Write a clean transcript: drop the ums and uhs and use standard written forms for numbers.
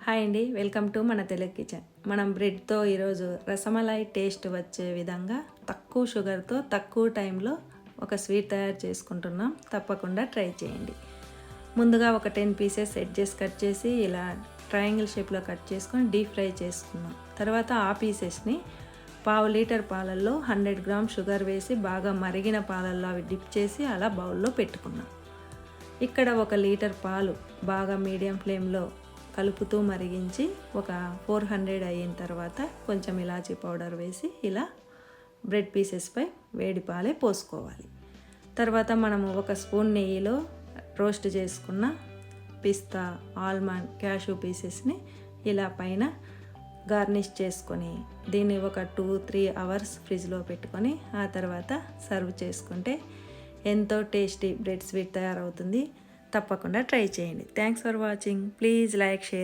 Hi అండి, welcome to మన Telugu kitchen. మనం బ్రెడ్తో ఈరోజు రసమలై టేస్ట్ వచ్చే విధంగా తక్కువ షుగర్తో తక్కువ టైంలో ఒక స్వీట్ తయారు చేసుకుంటున్నాం. తప్పకుండా ట్రై చేయండి. ముందుగా ఒక 10 పీసెస్ ఎడ్జెస్ కట్ చేసి ఇలా ట్రయాంగిల్ షేప్లో కట్ చేసుకొని డీప్ ఫ్రై చేసుకున్నాం. తర్వాత ఆ పీసెస్ని పావు లీటర్ పాలల్లో 100 గ్రామ్ షుగర్ వేసి బాగా మరిగిన పాలల్లో అవి డిప్ చేసి అలా బౌల్లో పెట్టుకున్నాం. ఇక్కడ 1 లీటర్ పాలు బాగా మీడియం ఫ్లేమ్లో కలుపుతూ మరిగించి ఒక 400 అయిన తర్వాత కొంచెం ఇలాచీ పౌడర్ వేసి ఇలా బ్రెడ్ పీసెస్పై వేడి పాలే పోసుకోవాలి. తర్వాత మనము 1 స్పూన్ నెయ్యిలో రోస్ట్ చేసుకున్న పిస్తా, ఆల్మండ్, క్యాషూ పీసెస్ని ఇలా పైన గార్నిష్ చేసుకొని దీన్ని ఒక 2-3 అవర్స్ ఫ్రిడ్జ్లో పెట్టుకొని ఆ తర్వాత సర్వ్ చేసుకుంటే ఎంతో టేస్టీ బ్రెడ్ స్వీట్ తయారవుతుంది. తప్పకుండా ట్రై చేయండి. Thanks for watching. Please like, share.